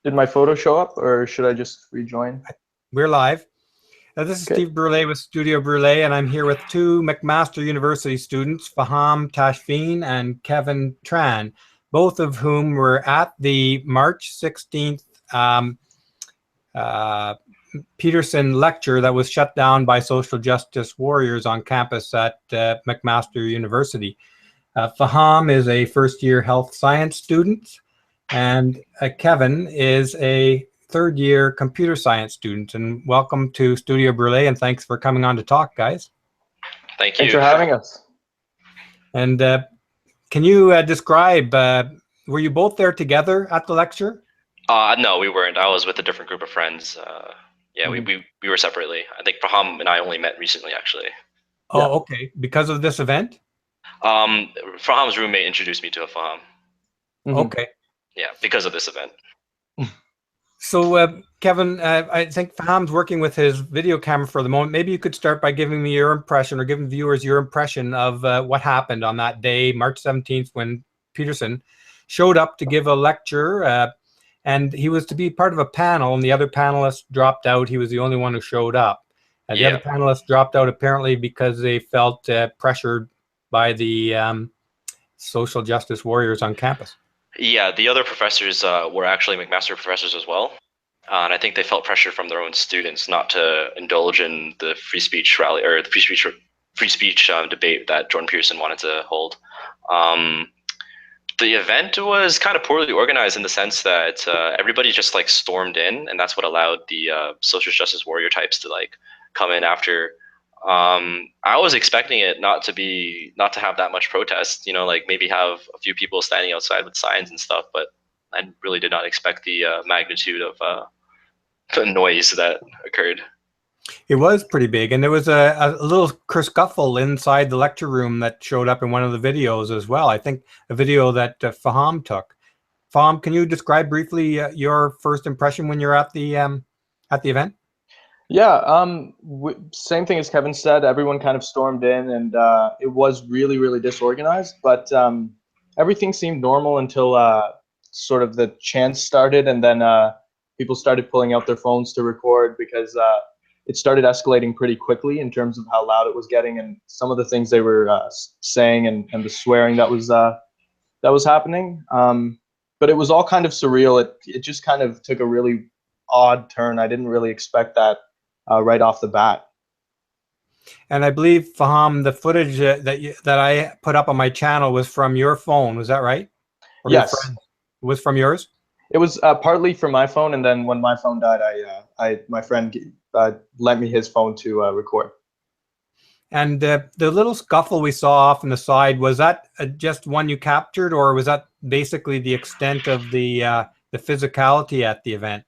Did my photo show up, or should I just rejoin? We're live. This is Okay. Steve Brule with Studio Brule, and I'm here with two McMaster University students, Fahaam Tashfeen and Kevin Tran, both of whom were at the March 16th Peterson lecture that was shut down by social justice warriors on campus at McMaster University. Fahaam is a first-year health science student, and Kevin is a third-year computer science student. And welcome to Studio Brule, and thanks for coming on to talk, guys. Thank you. Thanks for having us. And can you describe, were you both there together at the lecture? No, we weren't. I was with a different group of friends. Yeah, we were separately. I think Fahaam and I only met recently, actually. Oh, Yeah. okay. Because of this event? Faham's roommate introduced me to a Fahaam. Okay. Yeah, because of this event. So, Kevin, I think Faham's working with his video camera for the moment. Maybe you could start by giving me your impression, or giving viewers your impression of what happened on that day, March 17th, when Peterson showed up to give a lecture, and he was to be part of a panel, and the other panelists dropped out. He was the only one who showed up. And the other panelists dropped out apparently because they felt pressured by the social justice warriors on campus. Yeah, the other professors were actually McMaster professors as well. And I think they felt pressure from their own students not to indulge in the free speech rally, or the free speech debate that Jordan Peterson wanted to hold. The event was kind of poorly organized in the sense that everybody just like stormed in, and that's what allowed the social justice warrior types to like come in after. I was expecting it not to have that much protest, like maybe have a few people standing outside with signs and stuff, but I really did not expect the magnitude of the noise that occurred. It was pretty big, and there was a little kerfuffle inside the lecture room that showed up in one of the videos as well. I think a video that Fahaam took. Fahaam, can you describe briefly your first impression when you're at the event? Yeah, same thing as Kevin said. Everyone kind of stormed in, and it was really, really disorganized. But everything seemed normal until sort of the chants started, and then people started pulling out their phones to record, because it started escalating pretty quickly in terms of how loud it was getting, and some of the things they were saying, and the swearing that was happening. But it was all kind of surreal. It just kind of took a really odd turn. I didn't really expect that right off the bat. And I believe, Fahaam, the footage that I put up on my channel was from your phone. Was that right? Or yes. It was from yours? It was partly from my phone, and then when my phone died, my friend lent me his phone to record. And the little scuffle we saw off on the side, was that just one you captured, or was that basically the extent of the physicality at the event?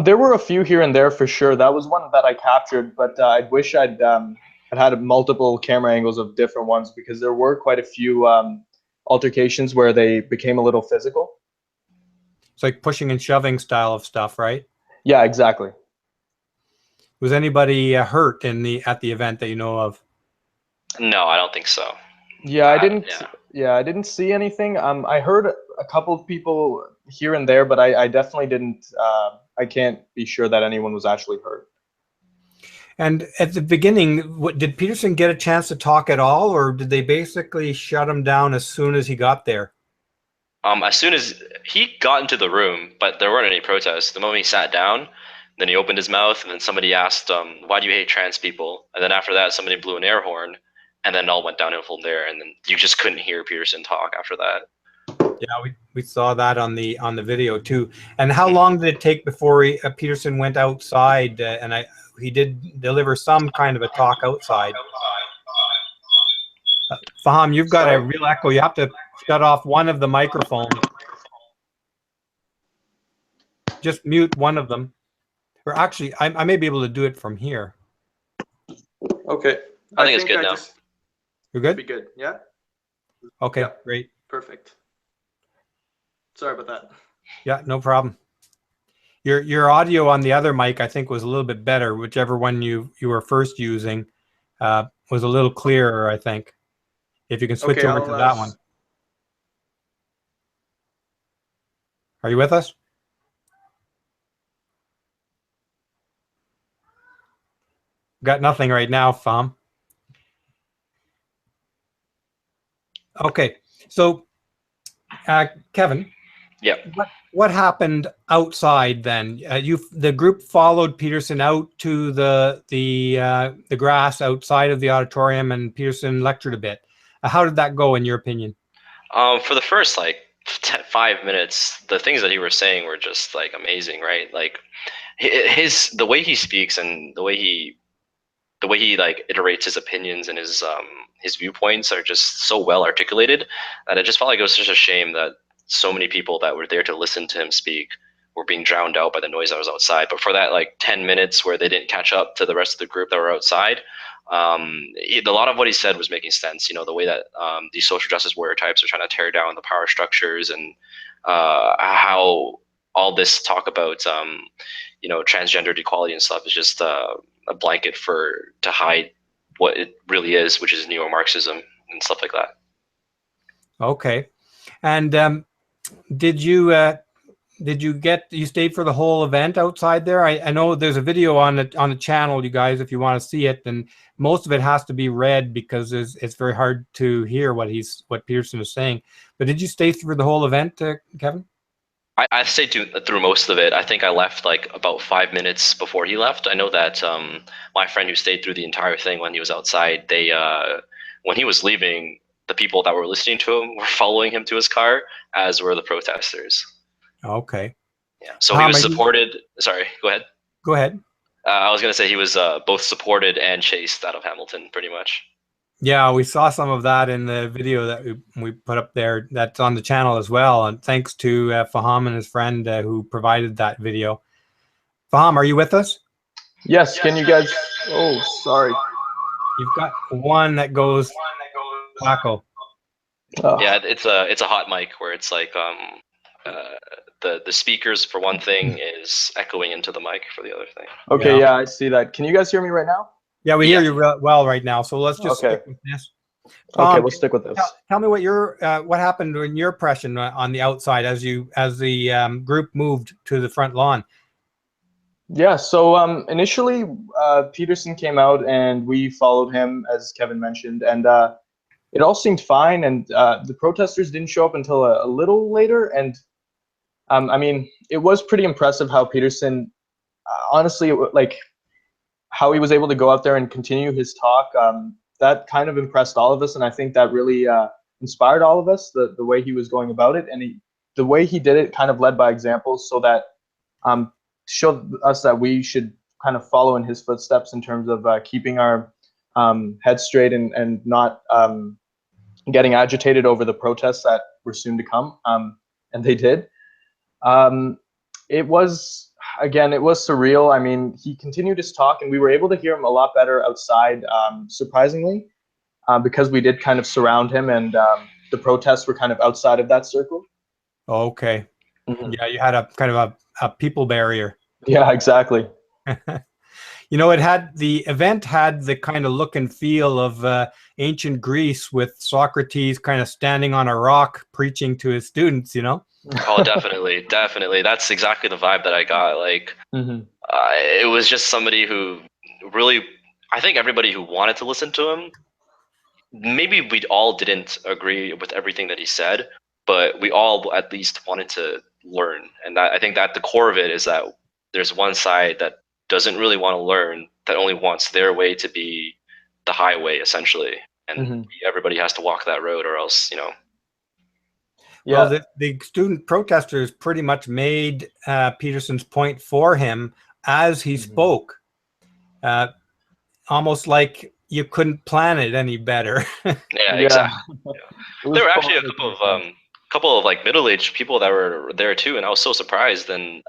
There were a few here and there for sure. That was one that I captured, but I wish I'd had multiple camera angles of different ones, because there were quite a few altercations where they became a little physical. It's like pushing and shoving style of stuff, right? Yeah, exactly. Was anybody hurt at the event that you know of? No, I don't think so. Yeah, I didn't. Yeah, I didn't see anything. I heard a couple of people here and there, but I definitely didn't. I can't be sure that anyone was actually hurt. And at the beginning, did Peterson get a chance to talk at all, or did they basically shut him down as soon as he got there? As soon as he got into the room, but there weren't any protests. The moment he sat down, then he opened his mouth, and then somebody asked, why do you hate trans people? And then after that, somebody blew an air horn, and then it all went downhill from there. And then you just couldn't hear Peterson talk after that. Yeah, we saw that on the video too. And how long did it take before Peterson went outside? And he did deliver some kind of a talk outside. Fahaam, you've got a real echo. You have to shut off one of the microphones. Just mute one of them. Or actually, I may be able to do it from here. Okay. I think it's good now. You're good? Be good. Yeah. Okay, yeah. Great. Perfect. Sorry about that. Yeah, no problem. Your audio on the other mic, I think, was a little bit better. Whichever one you were first using was a little clearer, I think. If you can switch over to that one. Are you with us? Got nothing right now, Fahaam. Okay, so Kevin. Yeah. What happened outside then? The group followed Peterson out to the grass outside of the auditorium, and Peterson lectured a bit. How did that go, in your opinion? For the first like 5 minutes, the things that he was saying were just like amazing, right? Like the way he speaks and the way he like iterates his opinions and his viewpoints are just so well articulated that it just felt like it was such a shame that so many people that were there to listen to him speak were being drowned out by the noise that was outside. But for that like 10 minutes where they didn't catch up to the rest of the group that were outside, a lot of what he said was making sense. You know, the way that these social justice warrior types are trying to tear down the power structures, and how all this talk about transgender equality and stuff is just a blanket to hide what it really is, which is neo-Marxism and stuff like that. Okay, and did you stayed for the whole event outside there? I know there's a video on the channel, you guys, if you want to see it, and most of it has to be read because it's very hard to hear what Peterson is saying. But did you stay through the whole event, Kevin? I stayed through most of it. I think I left like about 5 minutes before he left. I know that my friend who stayed through the entire thing when he was outside, when he was leaving, the people that were listening to him were following him to his car, as were the protesters. Okay. Yeah. So he was supported. Sorry, go ahead. Go ahead. I was going to say he was both supported and chased out of Hamilton, pretty much. Yeah, we saw some of that in the video that we put up there. That's on the channel as well. And thanks to Fahaam and his friend who provided that video. Fahaam, are you with us? Yes. Can you guys? Oh, sorry. You've got one that goes wacko. Oh. Yeah, it's a hot mic where it's like the speakers for one thing is echoing into the mic for the other thing. Okay, yeah, I see that. Can you guys hear me right now? Yeah, we hear you well right now. So let's just stick with this. Okay, we'll stick with this. Tell me what happened in your impression on the outside as the group moved to the front lawn. Yeah, so initially Peterson came out and we followed him, as Kevin mentioned, and it all seemed fine, and the protesters didn't show up until a little later. And I mean, it was pretty impressive how Peterson, honestly, like how he was able to go out there and continue his talk. That kind of impressed all of us, and I think that really inspired all of us, the way he was going about it, and the way he did it kind of led by examples, so that showed us that we should kind of follow in his footsteps in terms of keeping our head straight and not getting agitated over the protests that were soon to come, and they did. It was surreal. I mean, he continued his talk, and we were able to hear him a lot better outside, surprisingly, because we did kind of surround him, and the protests were kind of outside of that circle. Okay. Mm-hmm. Yeah, you had a kind of a people barrier. Yeah, exactly. You know, the event had the kind of look and feel of ancient Greece, with Socrates kind of standing on a rock preaching to his students, you know? Oh, definitely. That's exactly the vibe that I got. Like, it was just somebody who really, I think everybody who wanted to listen to him, maybe we all didn't agree with everything that he said, but we all at least wanted to learn. And I think that the core of it is that there's one side that doesn't really want to learn, that only wants their way to be the highway, essentially. And everybody has to walk that road, or else, you know. Yeah. Well, the student protesters pretty much made Peterson's point for him as he spoke, almost like you couldn't plan it any better. Yeah, exactly. Yeah. There were actually a couple of like middle-aged people that were there too, and I was so surprised. And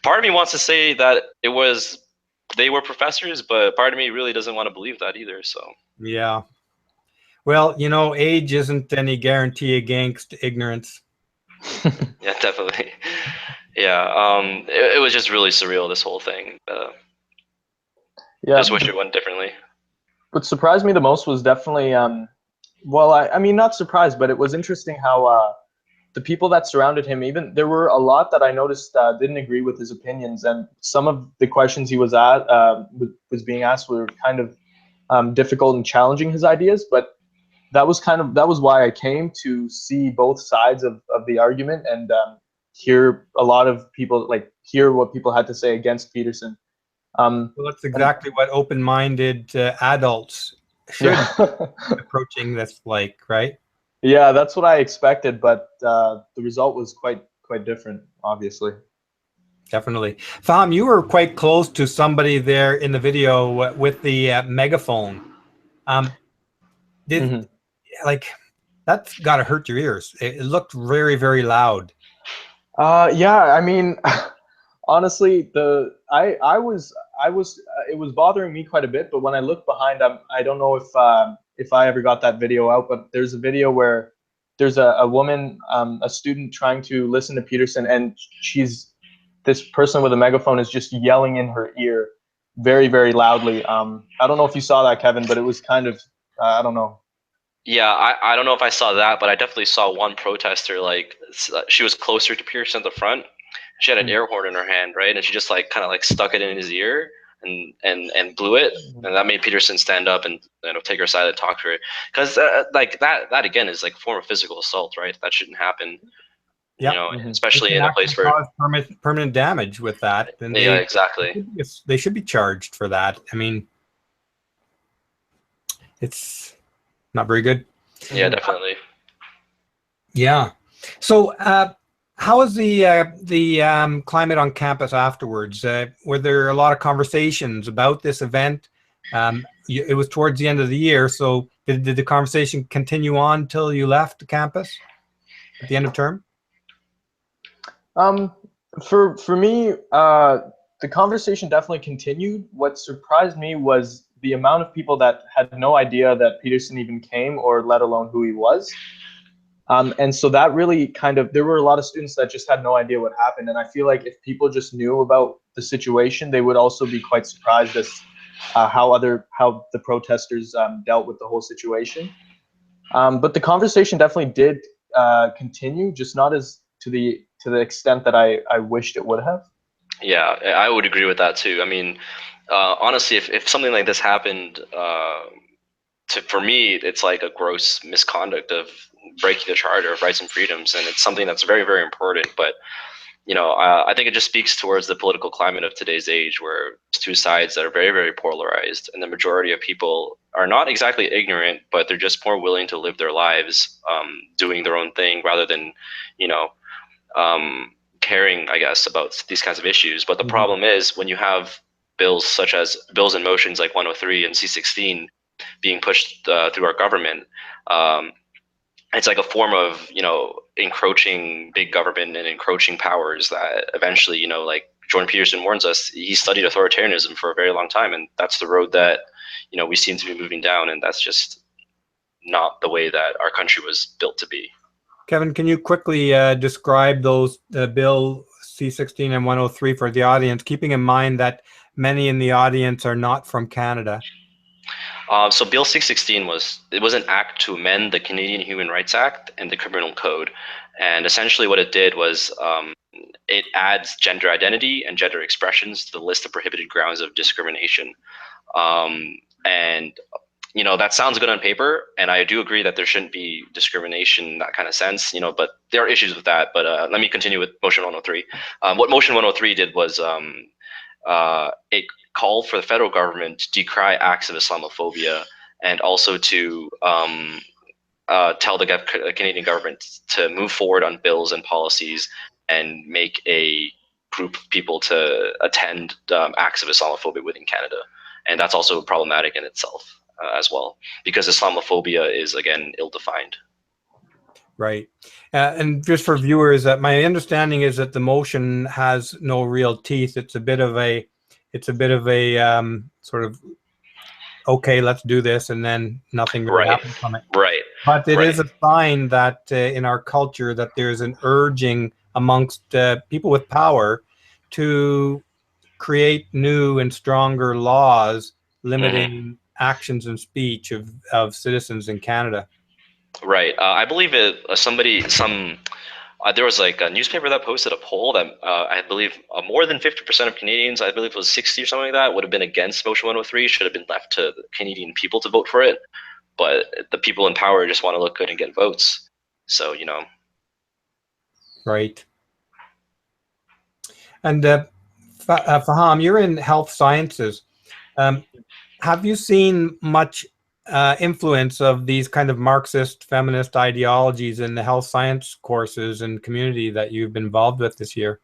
part of me wants to say that they were professors, but part of me really doesn't want to believe that either. So yeah. Well, you know, age isn't any guarantee against ignorance. Yeah, definitely. Yeah, it was just really surreal, this whole thing. Yeah, just wish it went differently. What surprised me the most was definitely, well, I mean, not surprised, but it was interesting how the people that surrounded him, even there were a lot that I noticed didn't agree with his opinions, and some of the questions he was was being asked were kind of difficult and challenging his ideas. But that was why I came, to see both sides of the argument, and hear a lot of people, like hear what people had to say against Peterson. Well, that's exactly what open-minded adults should Yeah. be approaching this like, right? Yeah, that's what I expected, but the result was quite different, obviously. Definitely. Fahaam, you were quite close to somebody there in the video with the megaphone. Did Hmm. like that's got to hurt your ears. It looked very, very loud. Yeah, I mean, honestly, I was it was bothering me quite a bit. But when I look behind, I don't know if I ever got that video out, but there's a video where there's a woman, a student, trying to listen to Peterson, and this person with a megaphone is just yelling in her ear very, very loudly. I don't know if you saw that, Kevin, but it was kind of I don't know. Yeah, I don't know if I saw that, but I definitely saw one protester, like she was closer to Pearson at the front. She had an air horn in her hand, right? And she just like kind of like stuck it in his ear and blew it. And that made Peterson stand up and take her aside and talk to her. Because like that again is like a form of physical assault, right? That shouldn't happen. Yeah. You know, Mhm. especially in a place where cause permanent damage with that. And yeah, exactly. they should be charged for that. I mean, it's not very good. Yeah, definitely. Yeah. So, how was the climate on campus afterwards? Were there a lot of conversations about this event? It was towards the end of the year, so did the conversation continue on till you left the campus at the end of term? For me, the conversation definitely continued. What surprised me was the amount of people that had no idea that Peterson even came, or let alone who he was. And so that really there were a lot of students that just had no idea what happened. And I feel like if people just knew about the situation, they would also be quite surprised as how the protesters dealt with the whole situation. But the conversation definitely did continue, just not as to the extent that I wished it would have. Yeah, I would agree with that too. I mean, honestly, if something like this happened, for me, it's like a gross misconduct of breaking the Charter of Rights and Freedoms, and it's something that's very, very important. But I think it just speaks towards the political climate of today's age, where it's two sides that are very, very polarized, and the majority of people are not exactly ignorant, but they're just more willing to live their lives, doing their own thing rather than, you know, caring, I guess, about these kinds of issues. But the problem is when you have bills such as bills and motions like 103 and C16 being pushed through our government, it's like a form of encroaching big government and encroaching powers that eventually, like Jordan Peterson warns us, he studied authoritarianism for a very long time, and that's the road that we seem to be moving down, and that's just not the way that our country was built to be. Kevin, can you quickly describe those Bill C16 and 103 for the audience, keeping in mind that many in the audience are not from Canada? So Bill 616 was an act to amend the Canadian Human Rights Act and the Criminal Code, and essentially what it did was it adds gender identity and gender expressions to the list of prohibited grounds of discrimination. And that sounds good on paper, and I do agree that there shouldn't be discrimination in that kind of sense, but there are issues with that. But let me continue with Motion 103. What Motion 103 did was it called for the federal government to decry acts of Islamophobia, and also to tell the Canadian government to move forward on bills and policies and make a group of people to attend acts of Islamophobia within Canada. And that's also problematic in itself as well, because Islamophobia is, again, ill-defined. Right. And just for viewers, my understanding is that the motion has no real teeth. It's a bit of a sort of, okay, let's do this, and then nothing really happens from it. Right. But it is a sign that in our culture that there's an urging amongst people with power to create new and stronger laws limiting actions and speech of citizens in Canada. Right. I believe some There was like a newspaper that posted a poll that I believe more than 50% of Canadians, I believe it was 60 or something like that, would have been against Motion 103, should have been left to the Canadian people to vote for it. But the people in power just want to look good and get votes. So, you know. Right. And Fahaam, you're in health sciences. Have you seen much influence of these kind of Marxist feminist ideologies in the health science courses and community that you've been involved with this year?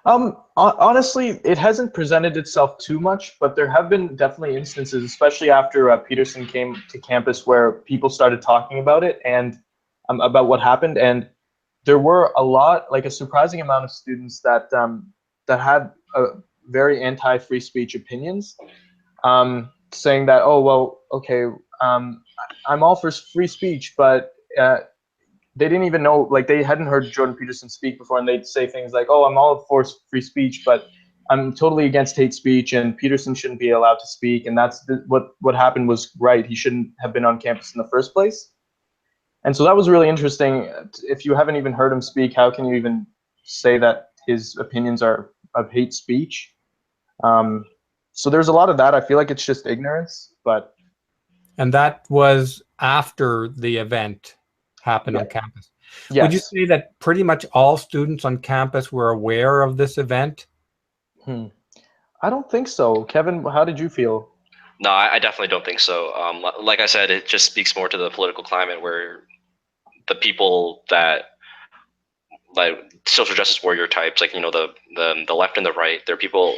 Honestly, it hasn't presented itself too much, but there have been definitely instances, especially after Peterson came to campus, where people started talking about it and about what happened. And there were a surprising amount of students that that had very anti-free speech opinions, saying that, oh, well, okay, I'm all for free speech, but they didn't even know, like they hadn't heard Jordan Peterson speak before, and they'd say things like, oh, I'm all for free speech, but I'm totally against hate speech, and Peterson shouldn't be allowed to speak, and that's what happened was right. He shouldn't have been on campus in the first place. And so that was really interesting. If you haven't even heard him speak, how can you even say that his opinions are of hate speech? So there's a lot of that. I feel like it's just ignorance, but. And that was after the event happened on campus. Yes. Would you say that pretty much all students on campus were aware of this event? I don't think so. Kevin, how did you feel? No, I definitely don't think so. Like I said, it just speaks more to the political climate where the people that, like social justice warrior types, like, you know, the left and the right, they're people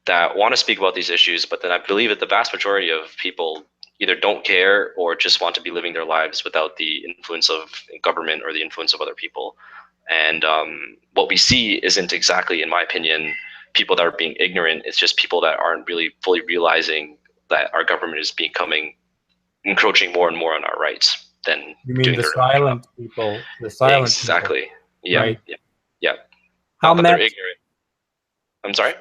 that want to speak about these issues, but then I believe that the vast majority of people either don't care or just want to be living their lives without the influence of government or the influence of other people. And what we see isn't exactly, in my opinion, people that are being ignorant. It's just people that aren't really fully realizing that our government is encroaching more and more on our rights than You mean doing the their silent people? The silent exactly. people. Yeah. Right. Yeah. How Not that they're much? ignorant. I'm sorry.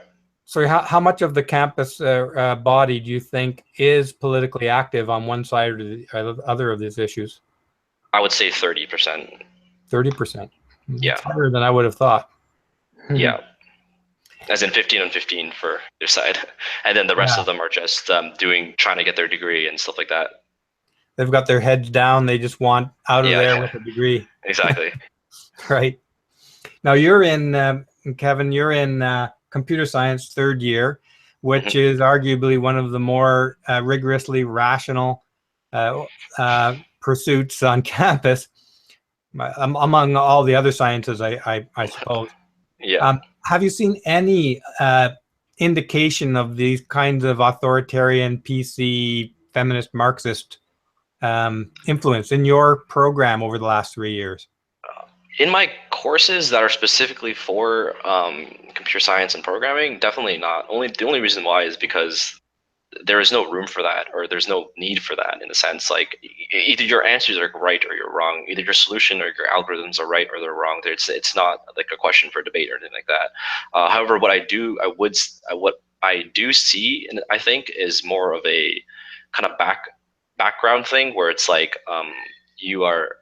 So how much of the campus body do you think is politically active on one side or the other of these issues? I would say 30%. 30%. Yeah. It's higher than I would have thought. Yeah. As in 15 on 15 for their side. And then the rest of them are just trying to get their degree and stuff like that. They've got their heads down. They just want out of there with a degree. Exactly. Right. Now you're in, Kevin, you're in computer science third year, which is arguably one of the more rigorously rational pursuits on campus, among all the other sciences, I suppose. Yeah. Have you seen any indication of these kinds of authoritarian, PC, feminist, Marxist influence in your program over the last 3 years? In my courses that are specifically for computer science and programming, definitely not. The only reason why is because there is no room for that, or there's no need for that, in a sense. Like, either your answers are right or you're wrong. Either your solution or your algorithms are right or they're wrong. It's not like a question for debate or anything like that. However, what I do see, and I think, is more of a kind of background thing where it's like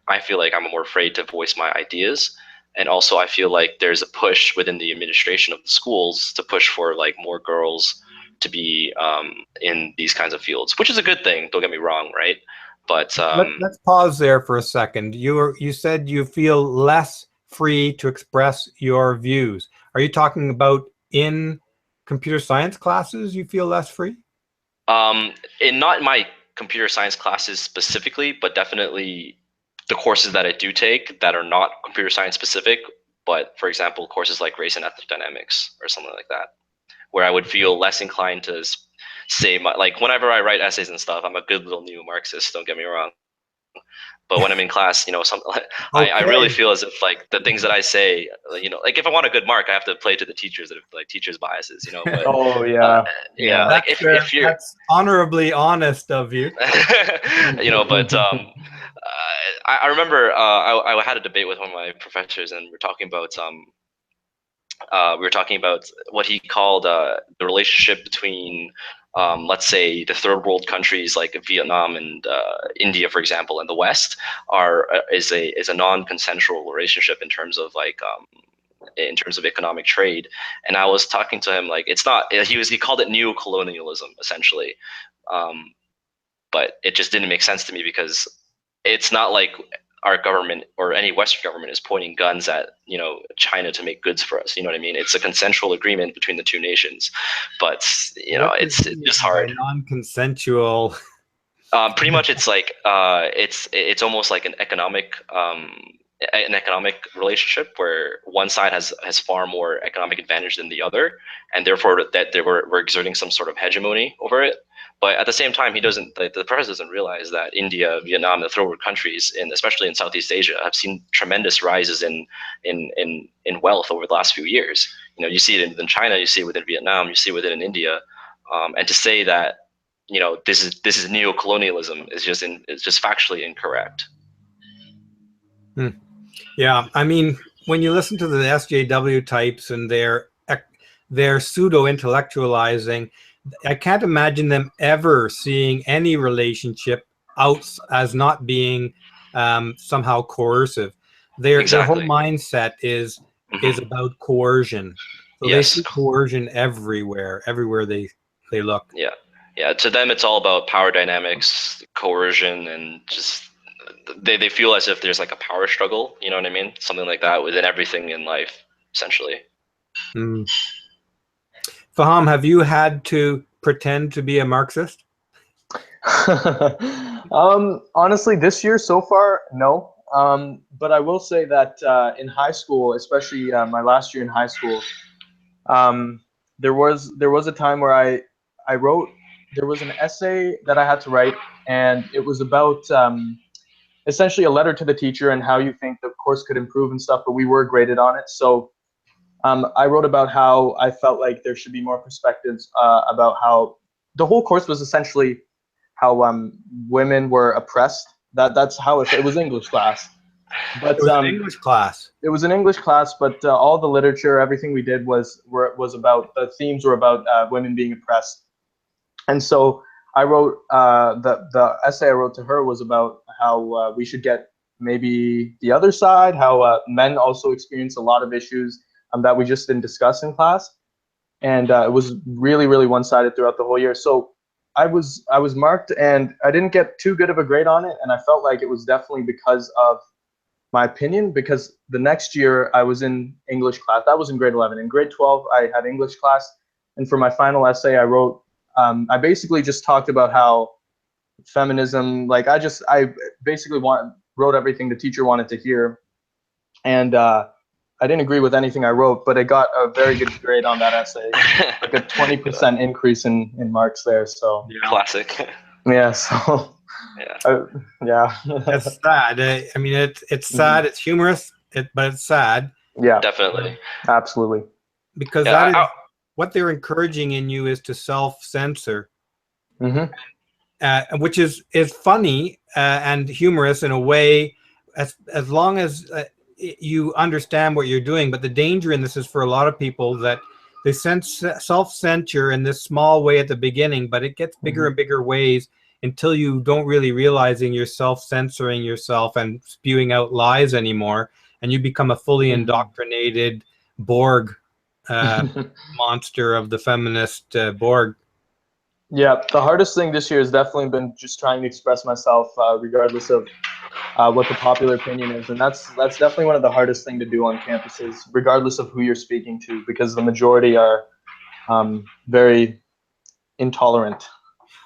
I feel like I'm more afraid to voice my ideas. And also I feel like there's a push within the administration of the schools to push for like more girls to be in these kinds of fields, which is a good thing. Don't get me wrong, right? But let's pause there for a second. You said you feel less free to express your views. Are you talking about in computer science classes you feel less free? Not in my computer science classes specifically, but definitely the courses that I do take that are not computer science specific, but for example, courses like race and ethnic dynamics or something like that, where I would feel less inclined to say like whenever I write essays and stuff, I'm a good little new Marxist, don't get me wrong. But when I'm in class, you know, I really feel as if like the things that I say, you know, like if I want a good mark, I have to play to the teachers, like teachers' biases, you know. But, oh yeah, yeah. Like if you're that's honorably honest of you, you know. But I remember I had a debate with one of my professors, and we were talking about what he called the relationship between let's say the third world countries like Vietnam and India, for example, and the West is a non-consensual relationship in terms of in terms of economic trade. And I was talking to him like it's not. He called it neo-colonialism essentially, but it just didn't make sense to me because it's not like our government or any Western government is pointing guns at China to make goods for us. You know what I mean? It's a consensual agreement between the two nations, but it's just hard. Non-consensual. Pretty much, it's like it's almost like an economic relationship where one side has far more economic advantage than the other, and therefore that we're exerting some sort of hegemony over it. But at the same time, he doesn't. The president doesn't realize that India, Vietnam, the third world countries, and especially in Southeast Asia, have seen tremendous rises in wealth over the last few years. You see it in China, you see it within Vietnam, you see it within India, and to say that this is neo-colonialism is just factually incorrect. Yeah, I mean, when you listen to the SJW types and their pseudo-intellectualizing, I can't imagine them ever seeing any relationship out as not being somehow coercive. Their whole mindset is about coercion. So they see coercion everywhere they look. Yeah. To them, it's all about power dynamics, coercion, and just they feel as if there's like a power struggle. You know what I mean? Something like that within everything in life, essentially. Fahaam, have you had to pretend to be a Marxist? Honestly, this year so far, no. But I will say that in high school, especially my last year in high school, there was a time where I wrote. There was an essay that I had to write, and it was about essentially a letter to the teacher and how you think the course could improve and stuff. But we were graded on it, so I wrote about how I felt like there should be more perspectives about how the whole course was essentially how women were oppressed. That's how it was English class. But it was an English class. It was an English class, but all the literature, everything we did was about the themes were about women being oppressed. And so I wrote the essay I wrote to her was about how we should get maybe the other side, how men also experience a lot of issues that we just didn't discuss in class, and it was really, really one-sided throughout the whole year. So I was marked, and I didn't get too good of a grade on it, and I felt like it was definitely because of my opinion. Because the next year I was in English class. That was in grade 11. In grade 12, I had English class, and for my final essay, I wrote. I basically just talked about how feminism, like I basically wrote everything the teacher wanted to hear, and I didn't agree with anything I wrote, but I got a very good grade on that essay, like a 20% increase in marks there. So classic. Yeah. So yeah. That's sad. I mean, it's sad. It's humorous, but it's sad. Yeah, definitely, absolutely. Because that is what they're encouraging in you is to self-censor, which is funny and humorous in a way, as long as you understand what you're doing. But the danger in this is for a lot of people that they self-censor in this small way at the beginning, but it gets bigger and bigger ways until you don't really realizing you're self-censoring yourself and spewing out lies anymore, and you become a fully indoctrinated Borg monster of the feminist Borg. Yeah, the hardest thing this year has definitely been just trying to express myself, regardless of what the popular opinion is, and that's definitely one of the hardest thing to do on campuses, regardless of who you're speaking to, because the majority are very intolerant.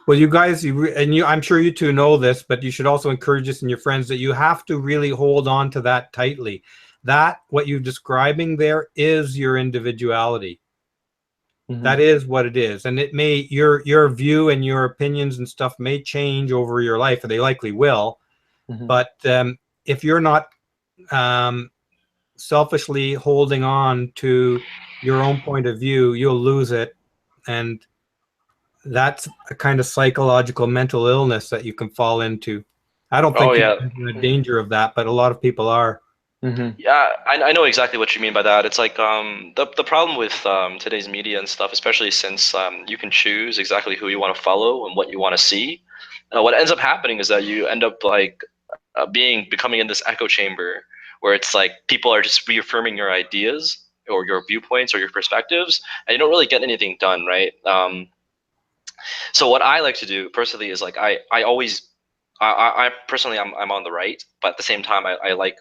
Well, you guys, I'm sure you two know this, but you should also encourage this in your friends that you have to really hold on to that tightly. That what you're describing there is your individuality. That is what it is, and it may your view and your opinions and stuff may change over your life, and they likely will. But if you're not selfishly holding on to your own point of view, you'll lose it, and that's a kind of psychological mental illness that you can fall into. I don't think you're in the danger of that, but a lot of people are. Yeah, I know exactly what you mean by that. It's like the problem with today's media and stuff, especially since you can choose exactly who you want to follow and what you want to see. What ends up happening is that you end up like becoming in this echo chamber where it's like people are just reaffirming your ideas or your viewpoints or your perspectives, and you don't really get anything done, right? So what I like to do personally is like I always I personally I'm on the right, but at the same time I like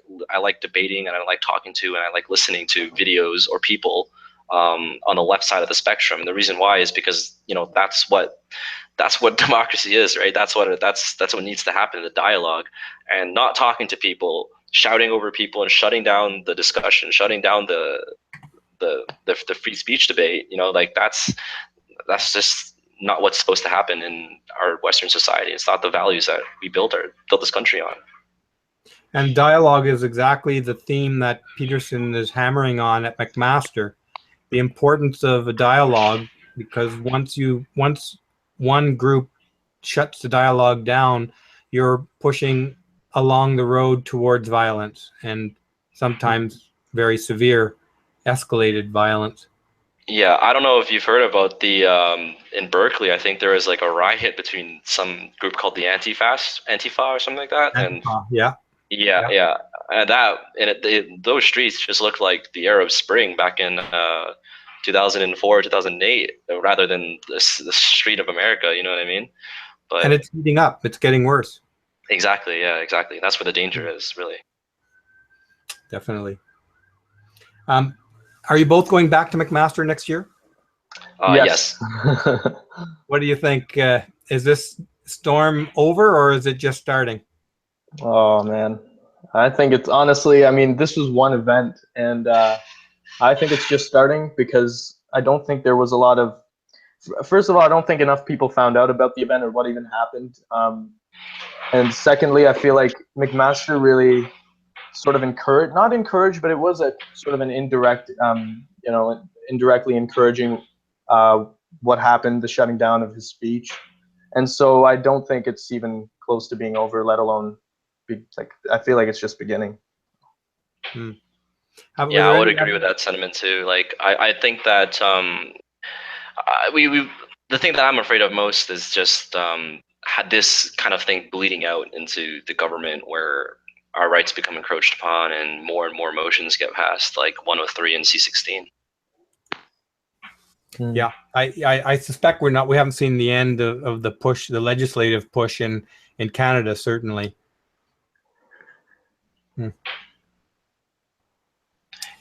debating and I like talking to and I like listening to videos or people on the left side of the spectrum. And the reason why is because that's what democracy is, right? That's what needs to happen in the dialogue, and not talking to people, shouting over people, and shutting down the discussion, shutting down the free speech debate. Like that's just not what's supposed to happen in our Western society. It's not the values that we built this country on. And dialogue is exactly the theme that Peterson is hammering on at McMaster. The importance of a dialogue, because once one group shuts the dialogue down, you're pushing along the road towards violence, and sometimes very severe, escalated violence. Yeah, I don't know if you've heard about the in Berkeley. I think there was like a riot between some group called the Antifa or something like that, and Yeah. yeah, and those streets just looked like the Arab Spring back in 2004, 2008, rather than the street of America. You know what I mean? But And it's heating up. It's getting worse. exactly, yeah, exactly. That's where the danger is, really. Definitely. Are you both going back to McMaster next year? Yes. What do you think? Is this storm over, or is it just starting? Oh man, I think it's honestly, I mean, this was one event, and I think it's just starting because I don't think there was a lot of. First of all, I don't think enough people found out about the event or what even happened. And secondly, I feel like McMaster really sort of not encouraged, but it was a sort of an indirect, indirectly encouraging what happened, the shutting down of his speech. And so I don't think it's even close to being over, let alone I feel like it's just beginning. Yeah, I would agree with that sentiment too. Like, I think that the thing that I'm afraid of most is just had this kind of thing bleeding out into the government, where our rights become encroached upon and more motions get passed, like 103 and C-16. Yeah, I suspect we haven't seen the end of the push, the legislative push in Canada, certainly.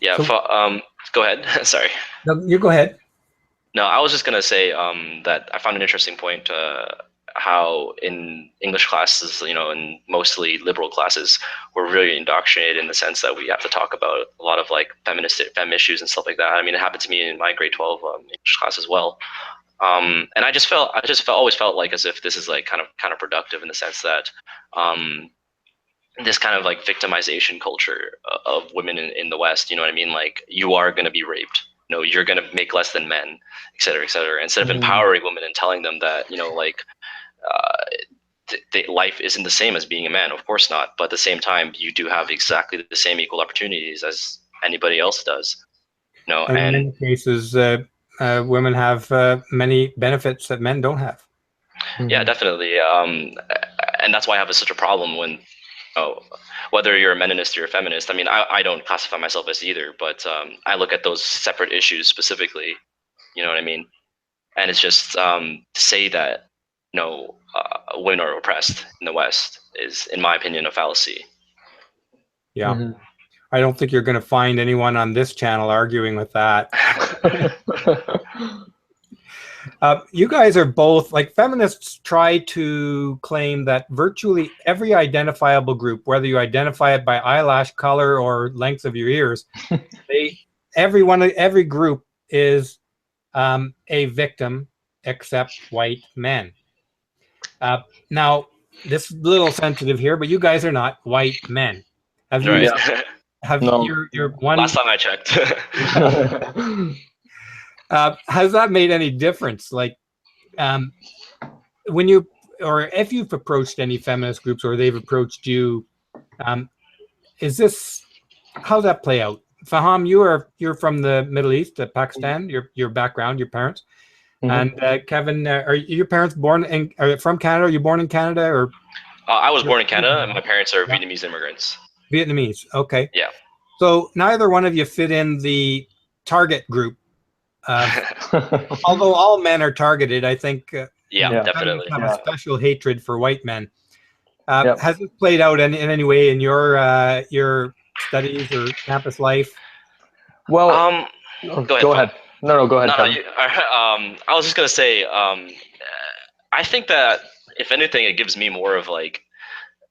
Yeah, so, go ahead. Sorry. No, you go ahead. No, I was just gonna say that I found an interesting point, how in English classes, in mostly liberal classes, we're really indoctrinated in the sense that we have to talk about a lot of like fem issues and stuff like that. I mean, it happened to me in my grade 12 English class as well. And I always felt like as if this is like kind of counterproductive in the sense that this kind of like victimization culture of women in the West, you know what I mean? Like, you are going to be raped. You're going to make less than men, et cetera, et cetera. Instead of empowering women and telling them that, life isn't the same as being a man. Of course not. But at the same time, you do have exactly the same equal opportunities as anybody else does. And in many cases, women have many benefits that men don't have. Yeah, definitely. And that's why I have such a problem when, whether you're a meninist or a feminist. I mean, I don't classify myself as either, but I look at those separate issues specifically. You know what I mean? And it's just to say that women are oppressed in the West is, in my opinion, a fallacy. Yeah. I don't think you're going to find anyone on this channel arguing with that. You guys are both, like, feminists try to claim that virtually every identifiable group, whether you identify it by eyelash color or length of your ears, every group is a victim except white men. Now, this is a little sensitive here, but you guys are not white men. Have you? Right. No. Your one? Last time I checked. Has that made any difference? Like, when you, or if you've approached any feminist groups or they've approached you, is this how's that play out? Fahaam, you're from the Middle East, Pakistan. Your background, your parents, and Kevin, are your parents are from Canada? Are you born in Canada or? I was born in Canada, and my parents are Vietnamese immigrants. Vietnamese, okay. Yeah. So neither one of you fit in the target group. Although all men are targeted, I think. Yeah, definitely. Have a special hatred for white men. Has it played out in any way in your studies or campus life? Well, go ahead. No, go ahead. No, I was just gonna say, I think that if anything, it gives me more of like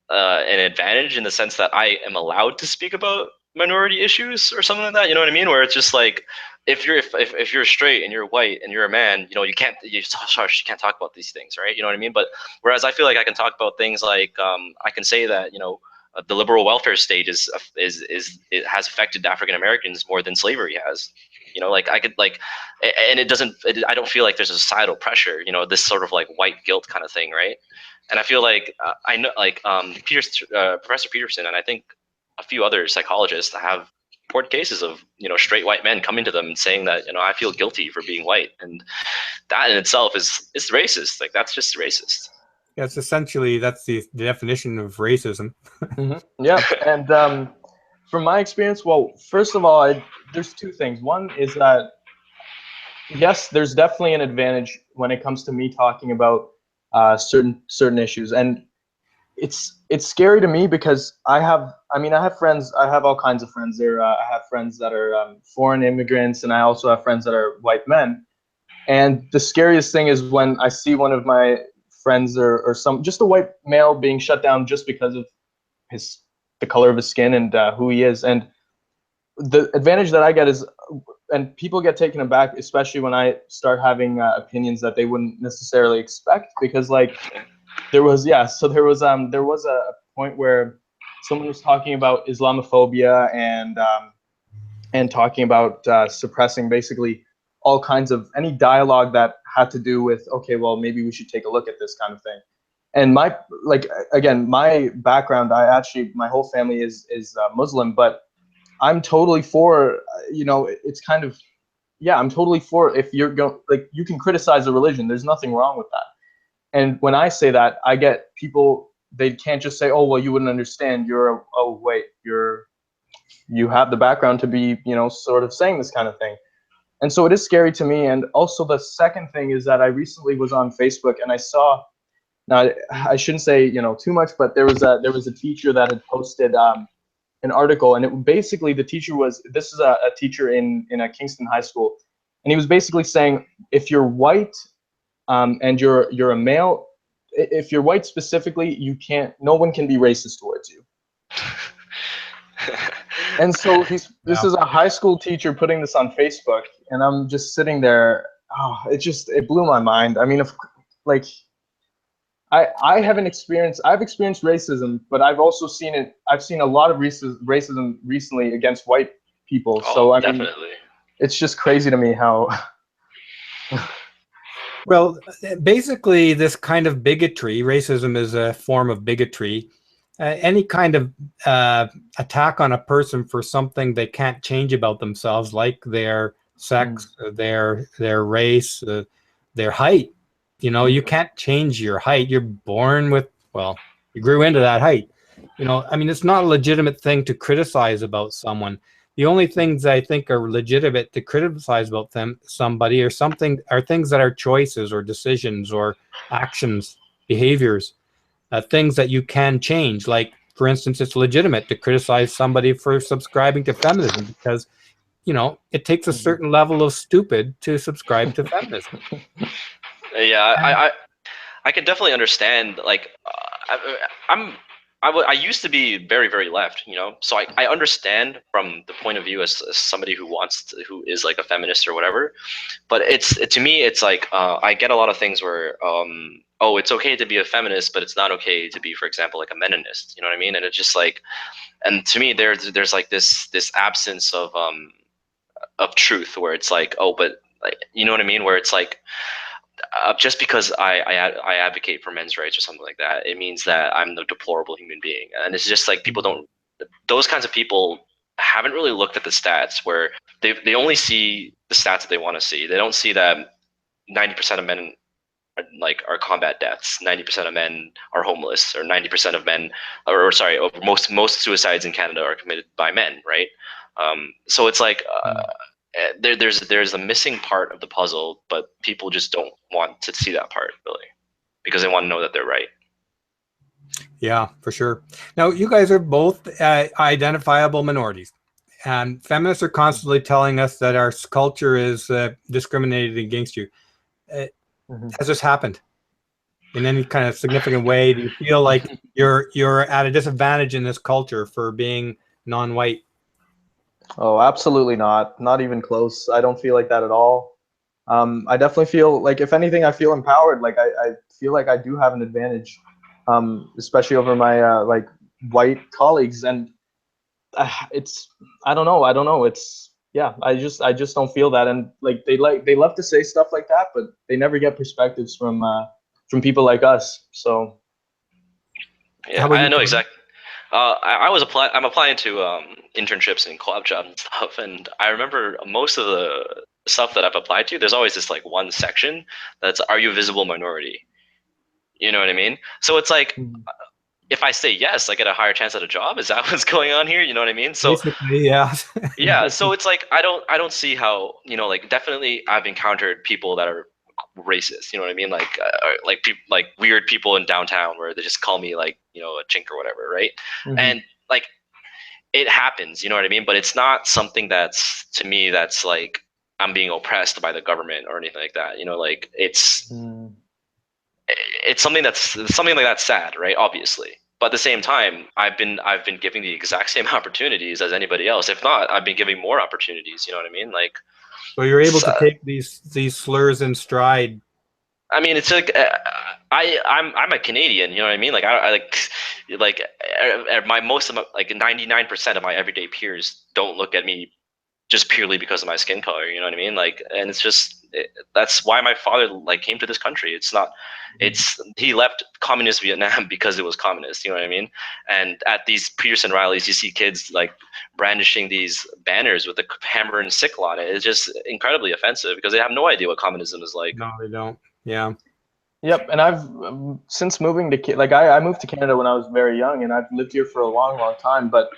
an advantage in the sense that I am allowed to speak about minority issues or something like that. You know what I mean? Where it's just like if you're straight and you're white and you're a man, you know, you can't talk about these things, right? You know what I mean? But whereas I feel like I can talk about things like I can say that, you know, the liberal welfare state it has affected African Americans more than slavery has. You know, like I could like, and I don't feel like there's a societal pressure, you know, this sort of like white guilt kind of thing, right? And I feel like I know, like Professor Peterson, and I think a few other psychologists have reported cases of, you know, straight white men coming to them and saying that, you know, I feel guilty for being white, and that in itself is racist. Like that's just racist. Yeah, it's essentially that's the definition of racism. Yeah, and from my experience, well, first of all, there's two things. One is that yes, there's definitely an advantage when it comes to me talking about certain issues, and it's scary to me because I have friends. I have all kinds of friends. I have friends that are foreign immigrants, and I also have friends that are white men. And the scariest thing is when I see one of my friends or just a white male being shut down just because of the color of his skin and who he is. And the advantage that I get is, and people get taken aback, especially when I start having opinions that they wouldn't necessarily expect, because like there was a point where someone was talking about Islamophobia and talking about suppressing basically all kinds of any dialogue that had to do with, okay, well, maybe we should take a look at this kind of thing. And my background, my whole family is Muslim, but I'm totally for, you know, it's kind of, yeah, I'm totally for, if you're going, like, you can criticize a religion, there's nothing wrong with that. And when I say that, I get people, they can't just say, oh, well, you wouldn't understand, you have the background to be, you know, sort of saying this kind of thing. And so it is scary to me. And also the second thing is that I recently was on Facebook and I saw, now I shouldn't say, you know, too much, but there was a teacher that had posted an article, and it basically, the teacher was, this is a teacher in a Kingston high school, and he was basically saying, if you're white and you're a male, if you're white specifically, no one can be racist towards you. And so this is a high school teacher putting this on Facebook, and I'm just sitting there. Oh, it blew my mind. I mean, I've experienced racism, but I've also seen it. I've seen a lot of racism recently against white people. Oh, so I mean, it's just crazy to me how. Well, basically, this kind of bigotry, racism is a form of bigotry. Any kind of attack on a person for something they can't change about themselves, like their sex, their race, their height. You know, you can't change your height. You're born with, well, you grew into that height. You know, I mean, it's not a legitimate thing to criticize about someone. The only things I think are legitimate to criticize about somebody are things that are choices or decisions or actions, behaviors, things that you can change. Like, for instance, it's legitimate to criticize somebody for subscribing to feminism because, you know, it takes a certain level of stupid to subscribe to feminism. Yeah, I can definitely understand. Like, I used to be very, very left, you know, so I understand from the point of view as somebody who who is like a feminist or whatever. But to me, it's like I get a lot of things where oh, it's okay to be a feminist, but it's not okay to be, for example, like a meninist. You know what I mean? And it's just like, and to me, there's like this absence of truth where it's like, oh, but like, you know what I mean? Where it's like, just because I advocate for men's rights or something like that, it means that I'm the deplorable human being. And it's just like those kinds of people haven't really looked at the stats, where they only see the stats that they want to see. They don't see that 90% of men are combat deaths, 90% of men are homeless, or 90% of men, or sorry, most suicides in Canada are committed by men, right? So it's like there's a missing part of the puzzle, but people just don't want to see that part, really, because they want to know that they're right. Yeah, for sure. Now, you guys are both identifiable minorities, and feminists are constantly telling us that our culture is discriminated against you. Has this happened in any kind of significant way? Do you feel like you're at a disadvantage in this culture for being non-white? Oh, absolutely not. Not even close. I don't feel like that at all. I definitely feel like, if anything, I feel empowered. Like I feel like I do have an advantage, especially over my like white colleagues. And it's, I don't know. It's, yeah, I just don't feel that. And like they love to say stuff like that, but they never get perspectives from people like us. So yeah, I know exactly. I'm applying to internships and co-op jobs and stuff, and I remember most of the stuff that I've applied to, there's always this like one section that's, are you a visible minority? You know what I mean? So it's like, if I say yes, I get a higher chance at a job. Is that what's going on here? You know what I mean? So basically, yeah. yeah, so it's like I don't see how, like, definitely I've encountered people that are racist. You know what I mean? Like people, like weird people in downtown where they just call me like, a chink or whatever, right? And like, it happens. You know what I mean? But it's not something that's, to me, that's like I'm being oppressed by the government or anything like that. Like it's something like that's sad, right? Obviously. But at the same time, I've been giving the exact same opportunities as anybody else. If not, I've been giving more opportunities. You know what I mean? Like, so you're able to take these slurs in stride. I mean, it's like I'm a Canadian. You know what I mean? Like I like my most of my, like 99% of my everyday peers don't look at me just purely because of my skin color. You know what I mean? Like, and it's just that's why my father like came to this country. He left communist Vietnam because it was communist. You know what I mean? And at these Peterson rallies, you see kids like brandishing these banners with a hammer and sickle on it. It's just incredibly offensive because they have no idea what communism is like. No, they don't. Yeah. Yep, and I've since moving to like I moved to Canada when I was very young, and I've lived here for a long time. But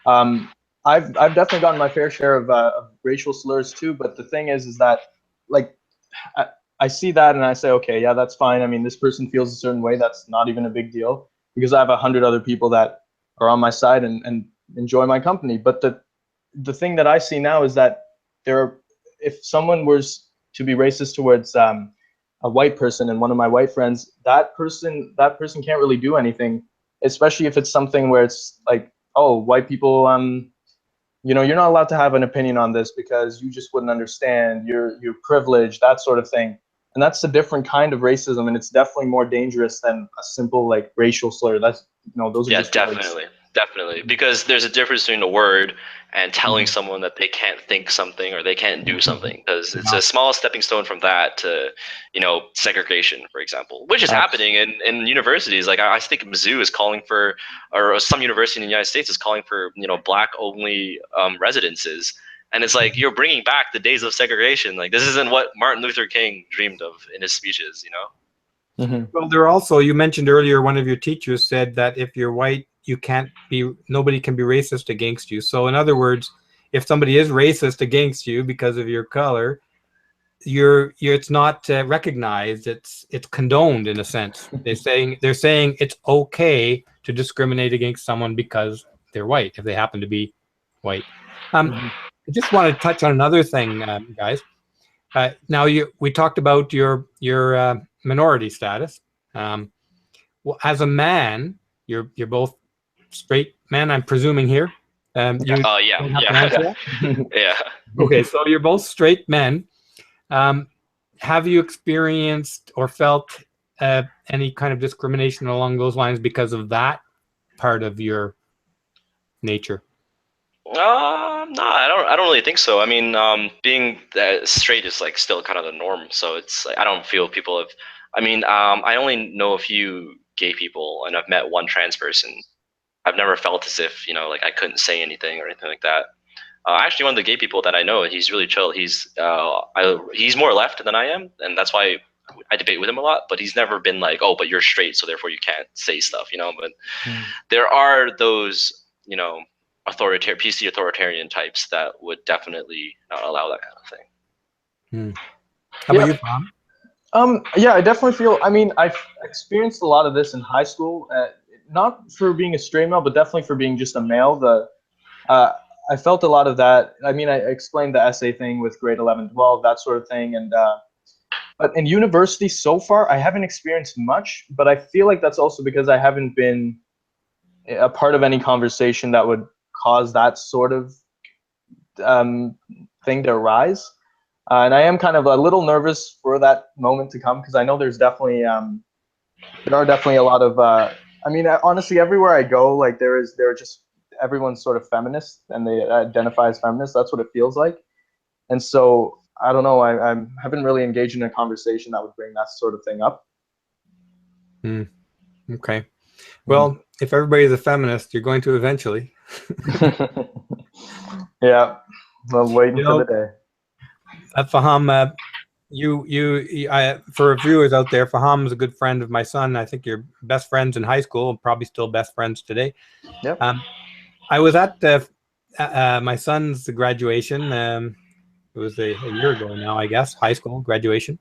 I've definitely gotten my fair share of racial slurs too. But the thing is that like I see that and I say, okay, yeah, that's fine. I mean, this person feels a certain way. That's not even a big deal because I have 100 other people that are on my side and enjoy my company. But the thing that I see now is that if someone was to be racist towards a white person and one of my white friends, that person can't really do anything, especially if it's something where it's like, oh, white people, you're not allowed to have an opinion on this because you just wouldn't understand, you're privileged, that sort of thing. And that's a different kind of racism, and it's definitely more dangerous than a simple like racial slur. Those are just definitely words. Definitely, because there's a difference between a word and telling someone that they can't think something or they can't do something, because it's a small stepping stone from that to, segregation, for example, which is happening in universities. Like I think Mizzou is calling for, or some university in the United States is calling for, black only residences. And it's like, you're bringing back the days of segregation. Like, this isn't what Martin Luther King dreamed of in his speeches, Well, there also, you mentioned earlier, one of your teachers said that if you're white, nobody can be racist against you. So in other words, if somebody is racist against you because of your color, it's not recognized. It's condoned in a sense. They're saying it's okay to discriminate against someone because they're white, if they happen to be white. I just want to touch on another thing, guys. Now we talked about your minority status. Well, as a man, you're both straight men, I'm presuming here. Yeah. Yeah. Okay, so you're both straight men. Have you experienced or felt any kind of discrimination along those lines because of that part of your nature? No, I don't really think so. I mean, being straight is like still kind of the norm. So it's like, I don't feel people have. I mean, I only know a few gay people, and I've met one trans person. I've never felt as if, you know, like I couldn't say anything or anything like that. Actually, one of the gay people that I know, he's really chill. He's more left than I am, and that's why I debate with him a lot. But he's never been like, oh, but you're straight, so therefore you can't say stuff, you know. But there are those, you know, PC authoritarian types that would definitely not allow that kind of thing. How about you, Fahaam? Yeah, I definitely feel. I mean, I've experienced a lot of this in high school. Not for being a straight male, but definitely for being just a male. I felt a lot of that. I mean, I explained the essay thing with grade 11, 12, that sort of thing. And but in university so far, I haven't experienced much. But I feel like that's also because I haven't been a part of any conversation that would cause that sort of thing to arise. And I am kind of a little nervous for that moment to come because I know there are definitely a lot of. I mean, honestly, everywhere I go, like there are just everyone's sort of feminist and they identify as feminist. That's what it feels like. And so I don't know. I haven't really engaged in a conversation that would bring that sort of thing up. Okay. Well, if everybody's a feminist, you're going to eventually. Yeah. I'm waiting for the day. Fahaam, for viewers out there, Fahaam is a good friend of my son. I think you're best friends in high school, and probably still best friends today. Yep. I was at my son's graduation. It was a year ago now, I guess, high school graduation.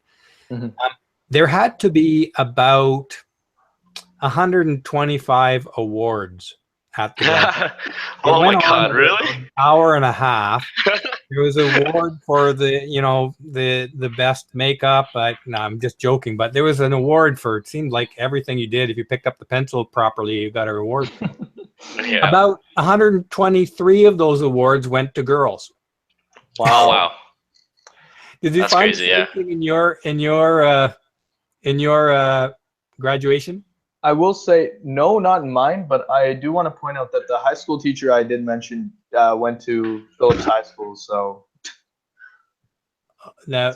There had to be about 125 awards at the graduation. Oh my God, really? An hour and a half. There was an award for the best makeup. No, I'm just joking, but there was an award for, it seemed like everything you did. If you picked up the pencil properly, you got a reward. Yeah. About 123 of those awards went to girls. Wow! Oh, wow! Did you find anything in your graduation? I will say no, not in mine, but I do want to point out that the high school teacher I did mention went to Phillips High School. So now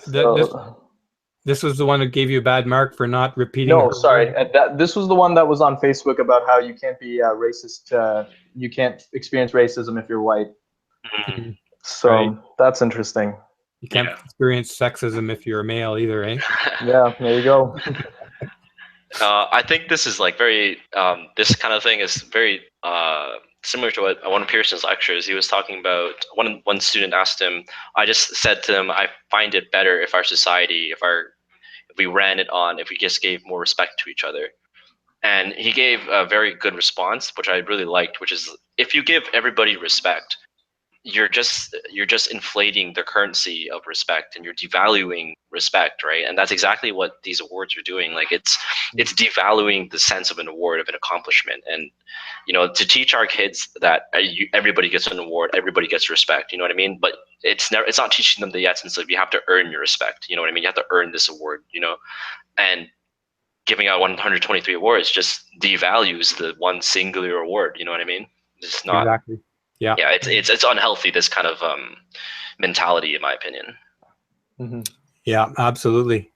this was the one that gave you a bad mark for not repeating. No, sorry. This was the one that was on Facebook about how you can't be racist. You can't experience racism if you're white. So that's interesting. You can't experience sexism if you're a male either, eh? Yeah, there you go. I think this is like very, this kind of thing is very similar to what one of Pearson's lectures. He was talking about, one student asked him, I just said to him, I find it better if our society, if we ran it on, if we just gave more respect to each other. And he gave a very good response, which I really liked, which is, if you give everybody respect, you're just inflating the currency of respect, and you're devaluing respect, right? And that's exactly what these awards are doing. Like it's devaluing the sense of an award, of an accomplishment. And to teach our kids that everybody gets an award, everybody gets respect, you know what I mean? But it's not teaching them the essence of, you have to earn your respect, you know what I mean? You have to earn this award, and giving out 123 awards just devalues the one singular award, you know what I mean? It's not exactly. Yeah, it's unhealthy, this kind of mentality, in my opinion. Yeah, absolutely.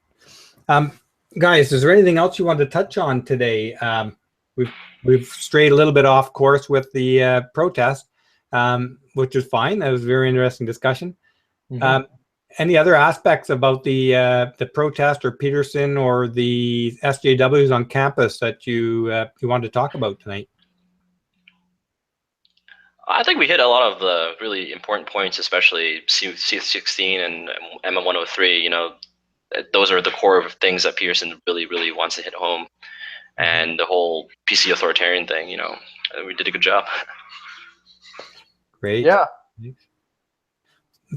Guys, is there anything else you want to touch on today? We've strayed a little bit off course with the protest, which is fine. That was a very interesting discussion. Any other aspects about the protest or Peterson or the SJWs on campus that you wanted to talk about tonight? I think we hit a lot of the really important points, especially C16 and M103. Those are the core of things that Peterson really, really wants to hit home. And the whole PC authoritarian thing, we did a good job. Great. Yeah.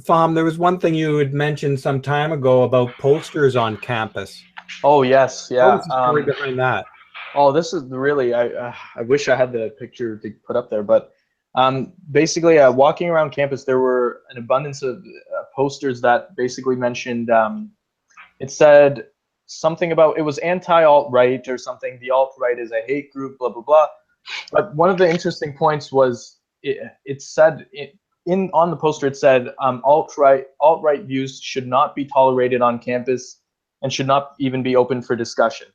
Fahaam, there was one thing you had mentioned some time ago about posters on campus. Oh, yes. Yeah. What was the story behind that? Oh, this is really, I wish I had the picture to put up there, but basically walking around campus, there were an abundance of posters that basically mentioned, it said something about, it was anti-alt-right or something. The alt-right is a hate group, blah, blah, blah. But one of the interesting points was it said on the poster, it said alt-right views should not be tolerated on campus and should not even be open for discussion.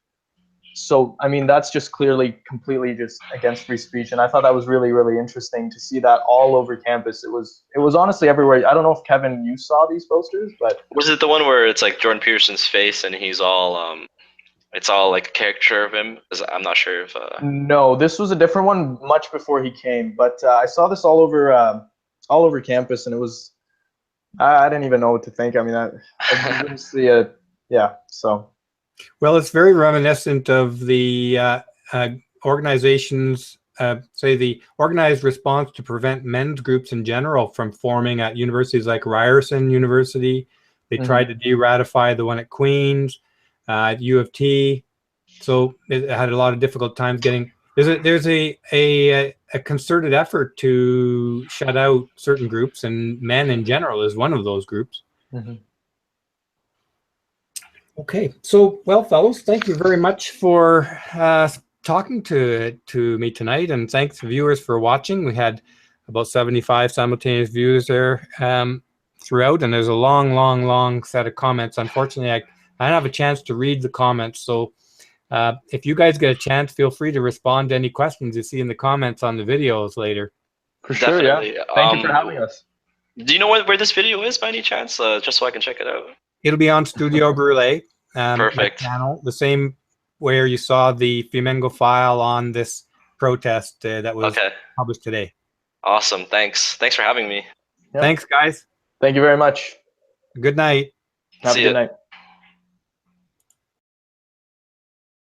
So, I mean, that's just clearly completely just against free speech. And I thought that was really, really interesting to see that all over campus. It was honestly everywhere. I don't know if Kevin, you saw these posters, but Was it the one where it's like Jordan Peterson's face and he's all it's all like a caricature of him? 'Cause I'm not sure if no, this was a different one much before he came. But I saw this all over campus, and it was, I didn't even know what to think. I mean, I didn't see it. Yeah. So. Well, it's very reminiscent of the organization's, say, the organized response to prevent men's groups in general from forming at universities like Ryerson University. They tried to de-ratify the one at Queen's, at U of T. So it had a lot of difficult times getting. There's a concerted effort to shut out certain groups, and men in general is one of those groups. Okay, so well, fellows, thank you very much for talking to me tonight, and thanks viewers for watching. We had about 75 simultaneous views there throughout, and there's a long set of comments. Unfortunately, I don't have a chance to read the comments, so if you guys get a chance, feel free to respond to any questions you see in the comments on the videos later. For sure, definitely. yeah. Thank you for having us. Do you know where this video is by any chance? Just so I can check it out. It'll be on Studio Brule. Perfect. Channel, the same where you saw the Flamingo file on this protest that was published today. Awesome. Thanks for having me. Yep. Thanks, guys. Thank you very much. Good night. Have a good night.